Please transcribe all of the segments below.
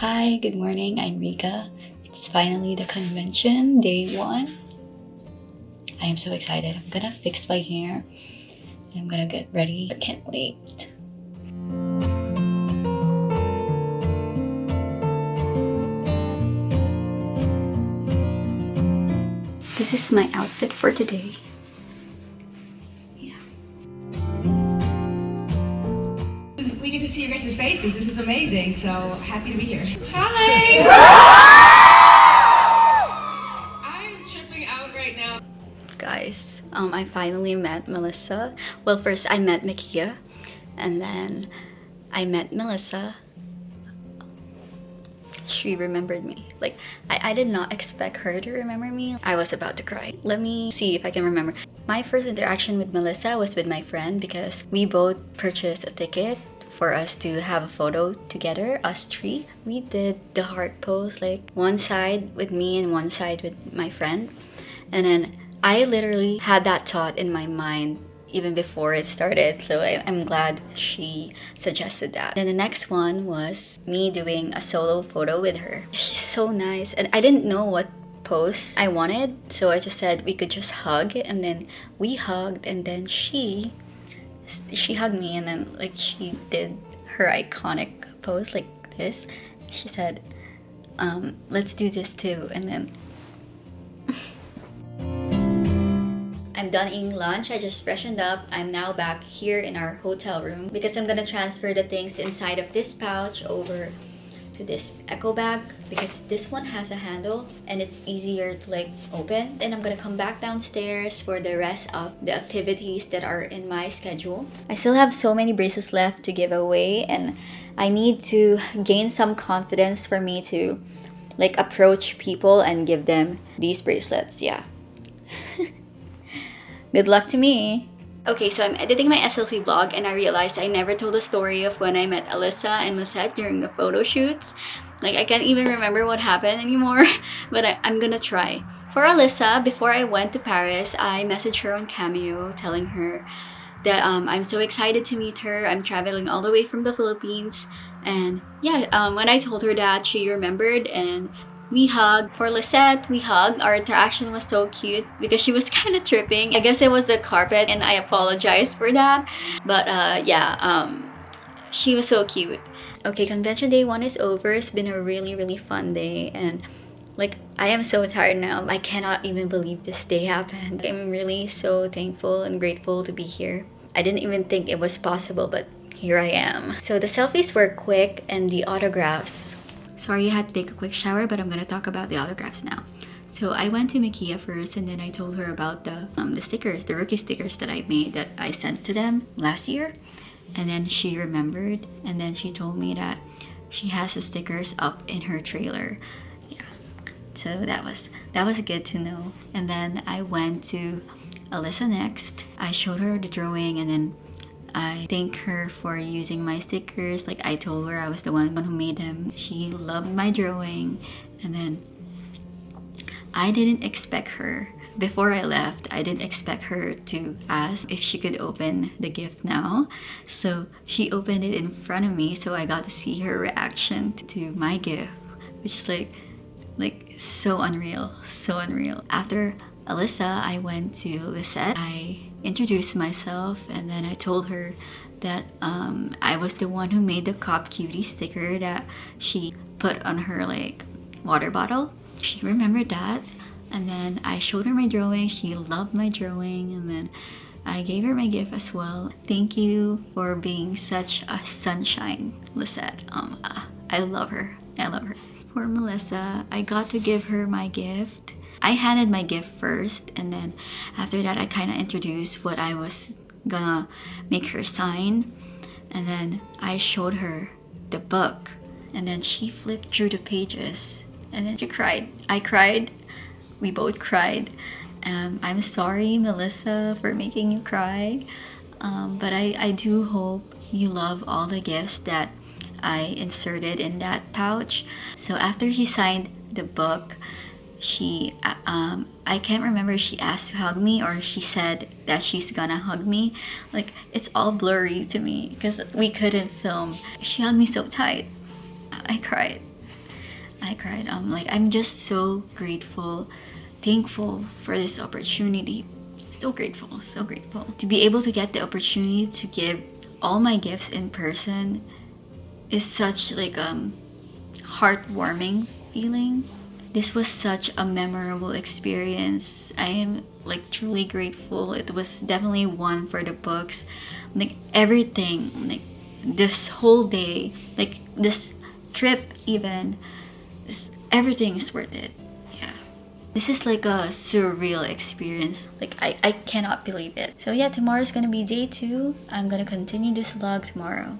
Hi, good morning. I'm Rika. It's finally the convention, day one. I am so excited. I'm gonna fix my hair and I'm gonna get ready. I can't wait. This is my outfit for today. Yeah. We get to see your guys' faces. This is amazing. So happy to be here. Hi. I'm tripping out right now. Guys, I finally met Melissa. Well, first I met Makia and then I met Melissa. She remembered me. Like, I did not expect her to remember me. I was about to cry. Let me see if I can remember. My first interaction with Melissa was with my friend because we both purchased a ticket for us to have a photo together, us three. We did the heart pose, like one side with me and one side with my friend. And then I literally had that thought in my mind even before it started, so I'm glad she suggested that. Then the next one was me doing a solo photo with her. She's so nice, and I didn't know what pose I wanted, so I just said we could just hug, and then we hugged, and then she hugged me, and then like she did her iconic pose like this. She said, let's do this too, and then I'm done eating lunch. I just freshened up. I'm now back here in our hotel room because I'm gonna transfer the things inside of this pouch over to this echo bag because this one has a handle and it's easier to like open. And I'm gonna come back downstairs for the rest of the activities that are in my schedule. I still have so many bracelets left to give away and I need to gain some confidence for me to like approach people and give them these bracelets. Yeah. Good luck to me! Okay, so I'm editing my SLP vlog and I realized I never told the story of when I met Alyssa and Lisette during the photo shoots. Like, I can't even remember what happened anymore, but I'm gonna try. For Alyssa, before I went to Paris, I messaged her on Cameo telling her that I'm so excited to meet her. I'm traveling all the way from the Philippines. And yeah, when I told her that, she remembered and we hugged. For Lisette, we hugged. Our interaction was so cute because she was kind of tripping. I guess it was the carpet and I apologized for that. But she was so cute. Okay, convention day one is over. It's been a really fun day and like I am so tired now. I cannot even believe this day happened. I'm really so thankful and grateful to be here. I didn't even think it was possible, but here I am. So the selfies were quick and the autographs. Sorry I had to take a quick shower, but I'm gonna talk about the autographs now. So I went to Makia first and then I told her about the stickers, the rookie stickers that I made that I sent to them last year. And then she remembered and then she told me that she has the stickers up in her trailer. Yeah. So that was good to know. And then I went to Alyssa next. I showed her the drawing and then I thank her for using my stickers. Like I told her I was the one who made them. She loved my drawing. And then I didn't expect her. Before I left, I didn't expect her to ask if she could open the gift now. So she opened it in front of me so I got to see her reaction to my gift, which is like so unreal, so unreal. After Alyssa, I went to Lisette. I introduced myself and then I told her that I was the one who made the Cop Cutie sticker that she put on her like water bottle. She remembered that and then I showed her my drawing. She loved my drawing and then I gave her my gift as well. Thank you for being such a sunshine, Lisette. I love her. I love her. For Melissa, I got to give her my gift. I handed my gift first and then after that I kind of introduced what I was gonna make her sign and then I showed her the book and then she flipped through the pages and then she cried. I cried. We both cried. I'm sorry, Melissa, for making you cry, but I do hope you love all the gifts that I inserted in that pouch. So after she signed the book, she I can't remember if she asked to hug me or she said that she's gonna hug me. Like it's all blurry to me because we couldn't film. She hugged me so tight. I cried. I cried. Like, I'm just so grateful, thankful for this opportunity. So grateful, so grateful. To be able to get the opportunity to give all my gifts in person is such like heartwarming feeling. This was such a memorable experience. I am like truly grateful. It was definitely one for the books. Like everything, like this whole day, like this trip even, everything is worth it. Yeah. This is like a surreal experience. Like I cannot believe it. So yeah, tomorrow's gonna be day 2. I'm gonna continue this vlog tomorrow.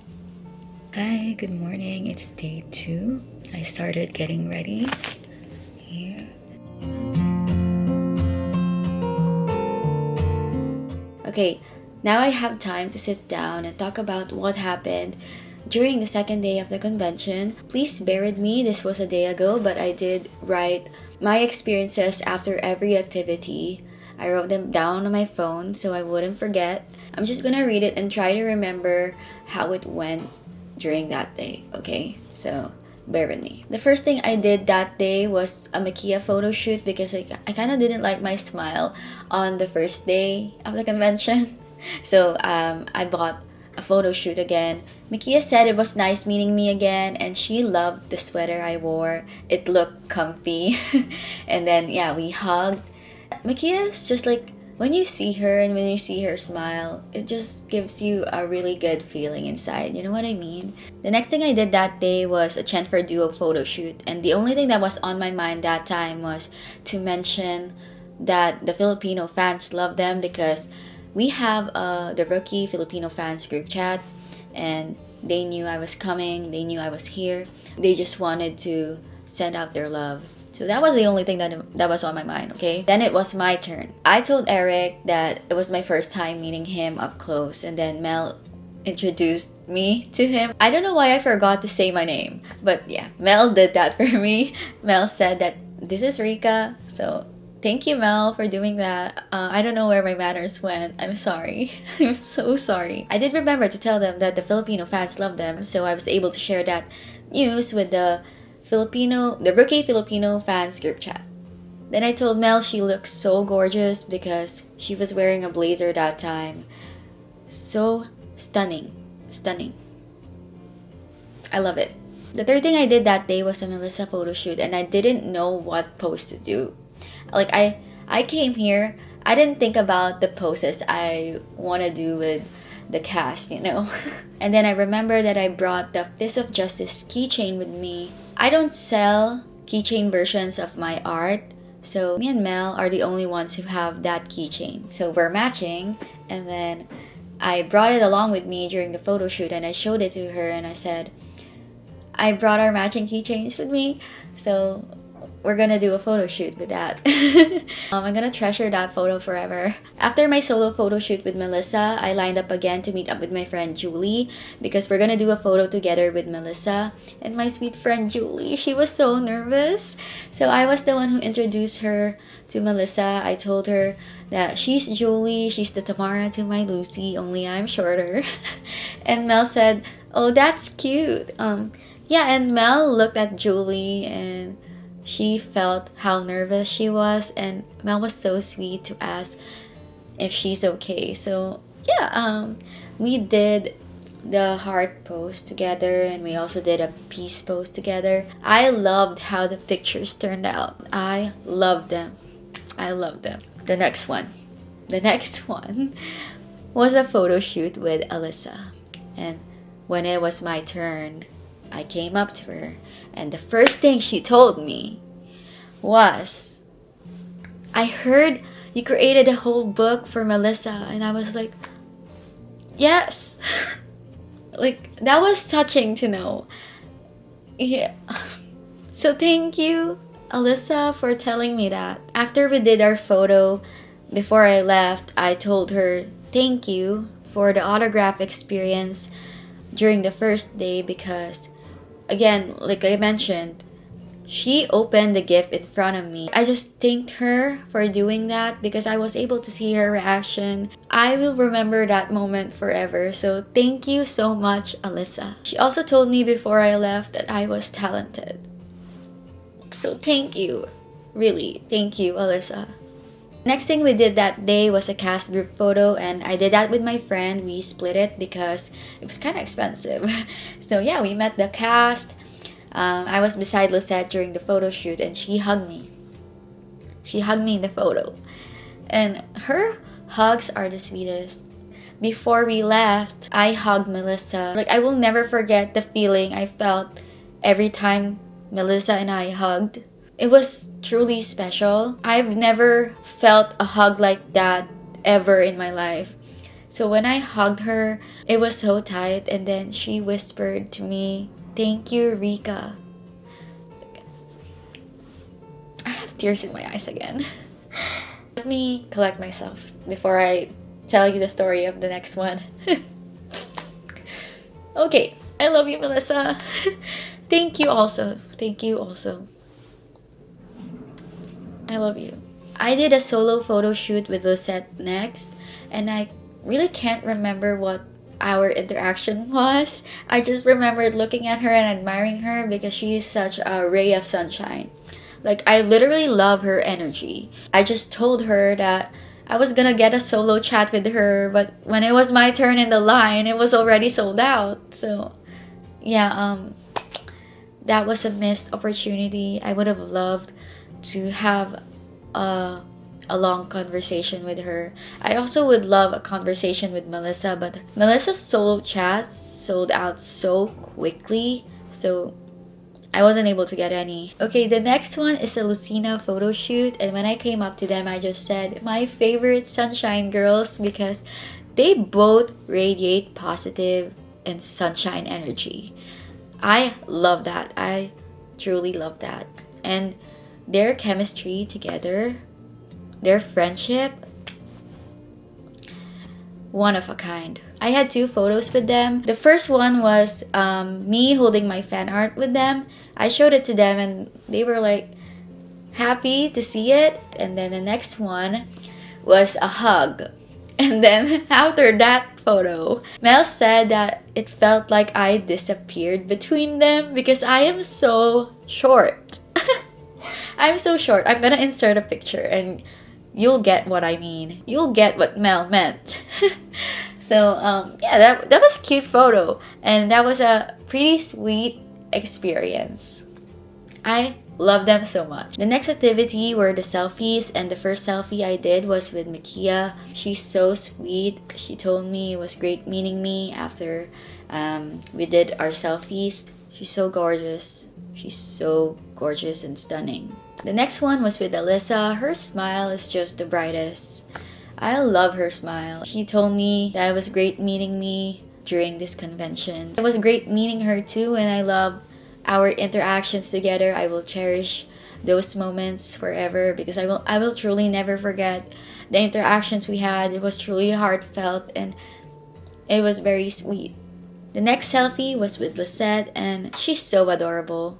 Hi, good morning. It's day 2. I started getting ready here. Okay, now I have time to sit down and talk about what happened during the second day of the convention. Please bear with me, this was a day ago, but I did write my experiences after every activity. I wrote them down on my phone so I wouldn't forget. I'm just gonna read it and try to remember how it went during that day, okay? So bear with me. The first thing I did that day was a Makia photo shoot because I kind of didn't like my smile on the first day of the convention. So I bought a photo shoot again. Makia said it was nice meeting me again, and she loved the sweater I wore. It looked comfy. And then yeah, we hugged. Makia's just like, when you see her and when you see her smile, it just gives you a really good feeling inside. You know what I mean? The next thing I did that day was a Chen for Duo photo shoot. And the only thing that was on my mind that time was to mention that the Filipino fans love them because we have the Rookie Filipino fans group chat. And they knew I was coming. They knew I was here. They just wanted to send out their love. So that was the only thing that was on my mind, okay? Then it was my turn. I told Eric that it was my first time meeting him up close, and then Mel introduced me to him. I don't know why I forgot to say my name, but yeah, Mel did that for me. Mel said that this is Rika, so thank you, Mel, for doing that. I don't know where my manners went. I'm sorry. I'm so sorry. I did remember to tell them that the Filipino fans love them, so I was able to share that news with the Rookie Filipino fans group chat. Then I told Mel she looked so gorgeous because she was wearing a blazer that time. So stunning. Stunning. I love it. The third thing I did that day was a Melissa photo shoot, and I didn't know what pose to do. Like I came here, I didn't think about the poses I want to do with the cast, you know. And then I remember that I brought the Fist of Justice keychain with me. I don't sell keychain versions of my art, so me and Mel are the only ones who have that keychain. So we're matching, and then I brought it along with me during the photo shoot, and I showed it to her and I said, I brought our matching keychains with me, so we're gonna do a photo shoot with that. I'm gonna treasure that photo forever. After my solo photo shoot with Melissa, I lined up again to meet up with my friend Julie because we're gonna do a photo together with Melissa and my sweet friend Julie. She was so nervous. So I was the one who introduced her to Melissa. I told her that she's Julie, she's the Tamara to my Lucy, only I'm shorter. And Mel said, oh, that's cute. Yeah, and Mel looked at Julie and she felt how nervous she was, and Mel was so sweet to ask if she's okay. So yeah, we did the heart pose together, and we also did a peace pose together. I loved how the pictures turned out. I loved them. I loved them. The next one was a photo shoot with Alyssa. And when it was my turn, I came up to her, and the first thing she told me was, I heard you created a whole book for Melissa. And I was like, yes. Like, that was touching to know. Yeah. So thank you, Alyssa, for telling me that. After we did our photo, before I left, I told her thank you for the autograph experience during the first day because, again, like I mentioned, she opened the gift in front of me. I just thanked her for doing that because I was able to see her reaction. I will remember that moment forever. So thank you so much, Alyssa. She also told me before I left that I was talented. So thank you. Really, thank you, Alyssa. Next thing we did that day was a cast group photo, and I did that with my friend. We split it because it was kind of expensive. So yeah, we met the cast. I was beside Lisette during the photo shoot, and she hugged me. She hugged me in the photo. And her hugs are the sweetest. Before we left, I hugged Melissa. Like, I will never forget the feeling I felt every time Melissa and I hugged. It was truly special. I've never felt a hug like that ever in my life. So when I hugged her, it was so tight, and then she whispered to me, "Thank you, Rika." I have tears in my eyes again. Let me collect myself before I tell you the story of the next one. Okay, I love you, Melissa. Thank you also. Thank you also. I love you. I did a solo photo shoot with Lisette next, and I really can't remember what our interaction was. I just remembered looking at her and admiring her because she is such a ray of sunshine. Like, I literally love her energy. I just told her that I was gonna get a solo chat with her, but when it was my turn in the line, it was already sold out. So yeah, that was a missed opportunity. I would have loved to have a long conversation with her. I also would love a conversation with Melissa, but Melissa's solo chats sold out so quickly, so I wasn't able to get any. Okay, the next one is a Lucina photo shoot, and when I came up to them, I just said, "My favorite sunshine girls," because they both radiate positive and sunshine energy. I love that. I truly love that. And their chemistry together, their friendship, one of a kind. I had 2 photos with them. The first one was me holding my fan art with them. I showed it to them and they were like happy to see it. And then the next one was a hug. And then after that photo, Mel said that it felt like I disappeared between them because I am so short. I'm so short. I'm gonna insert a picture and you'll get what I mean. You'll get what Mel meant. So yeah, that was a cute photo, and that was a pretty sweet experience. I love them so much. The next activity were the selfies, and the first selfie I did was with Makia. She's so sweet. She told me it was great meeting me after we did our selfies. She's so gorgeous. She's so gorgeous and stunning. The next one was with Alyssa. Her smile is just the brightest. I love her smile. She told me that it was great meeting me during this convention. It was great meeting her too, and I love our interactions together. I will cherish those moments forever because I will truly never forget the interactions we had. It was truly heartfelt and it was very sweet. The next selfie was with Lisette, and she's so adorable.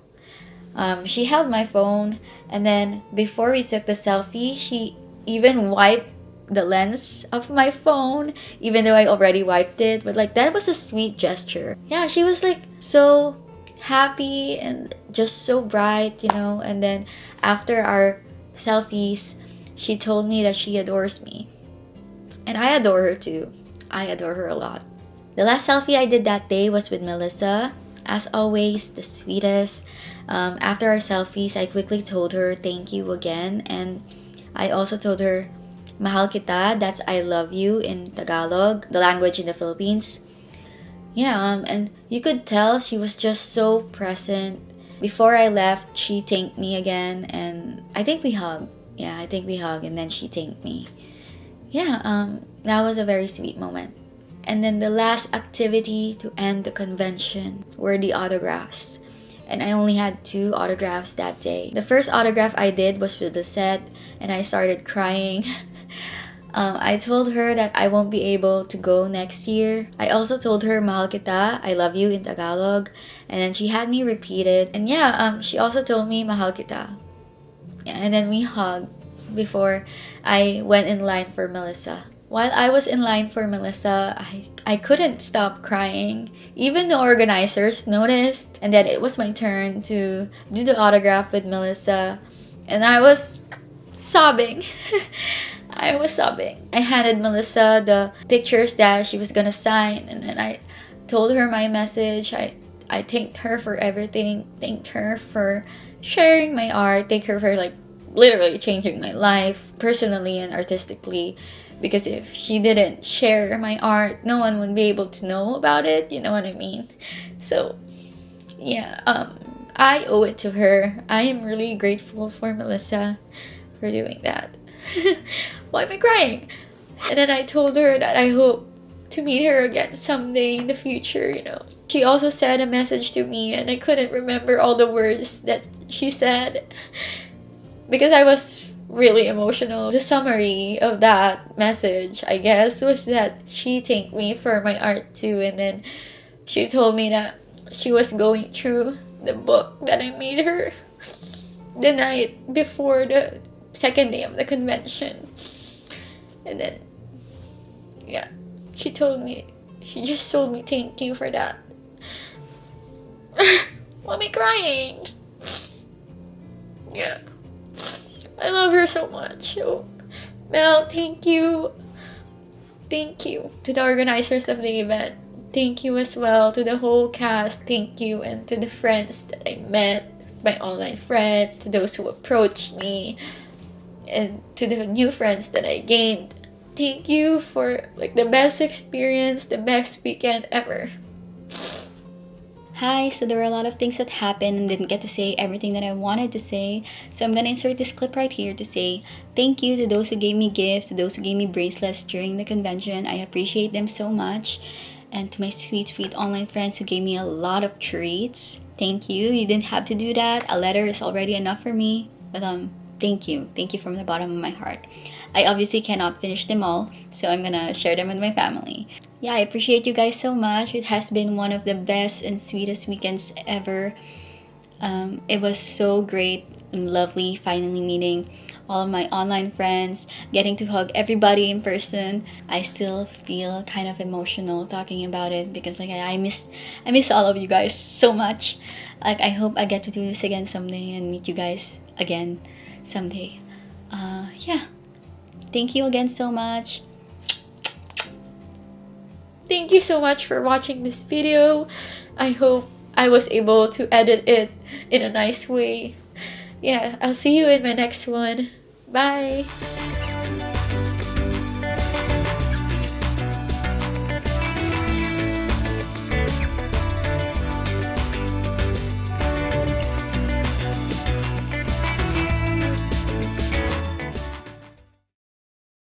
She held my phone, and then before we took the selfie, she even wiped the lens of my phone, even though I already wiped it. But like, that was a sweet gesture. Yeah, she was like so happy and just so bright, you know. And then after our selfies, she told me that she adores me, and I adore her too. I adore her a lot. The last selfie I did that day was with Melissa. As always, the sweetest. After our selfies, I quickly told her thank you again, and I also told her mahal kita. That's I love you in Tagalog, the language in the Philippines. Yeah, and you could tell she was just so present. Before I left, she thanked me again, and I think we hugged. Yeah, I think we hugged, and then she thanked me. Yeah, that was a very sweet moment. And then the last activity to end the convention were the autographs. And I only had 2 autographs that day. The first autograph I did was with Lisette, and I started crying. I told her that I won't be able to go next year. I also told her mahal kita, I love you in Tagalog, and then she had me repeat it. And yeah, she also told me mahal kita. Yeah, and then we hugged before I went in line for Melissa. While I was in line for Melissa, I couldn't stop crying. Even the organizers noticed, and then it was my turn to do the autograph with Melissa, and I was sobbing. I was sobbing. I handed Melissa the pictures that she was gonna sign, and then I told her my message. I thanked her for everything, thanked her for sharing my art, thanked her for like literally changing my life personally and artistically. Because if she didn't share my art, no one would be able to know about it, you know what I mean? So yeah, I owe it to her. I am really grateful for Melissa for doing that. Why am I crying? And then I told her that I hope to meet her again someday in the future, you know. She also sent a message to me, and I couldn't remember all the words that she said because I was really emotional. The summary of that message, I guess, was that she thanked me for my art too, and then she told me that she was going through the book that I made her the night before the second day of the convention. And then, yeah, she just told me thank you for that. Why am I crying? Yeah. I love her so much. So, Mel, thank you. Thank you to the organizers of the event. Thank you as well to the whole cast. Thank you, and to the friends that I met, my online friends, to those who approached me, and to the new friends that I gained. Thank you for like the best experience, the best weekend ever. Hi, so there were a lot of things that happened and didn't get to say everything that I wanted to say. So I'm gonna insert this clip right here to say thank you to those who gave me gifts, to those who gave me bracelets during the convention. I appreciate them so much. And to my sweet, sweet online friends who gave me a lot of treats. Thank you. You didn't have to do that. A letter is already enough for me. But thank you. Thank you from the bottom of my heart. I obviously cannot finish them all, so I'm gonna share them with my family. Yeah, I appreciate you guys so much. It has been one of the best and sweetest weekends ever. It was so great and lovely finally meeting all of my online friends, getting to hug everybody in person. I still feel kind of emotional talking about it because like I miss all of you guys so much. Like I hope I get to do this again someday and meet you guys again someday. Yeah. Thank you again so much. Thank you so much for watching this video. I hope I was able to edit it in a nice way. Yeah, I'll see you in my next one. Bye!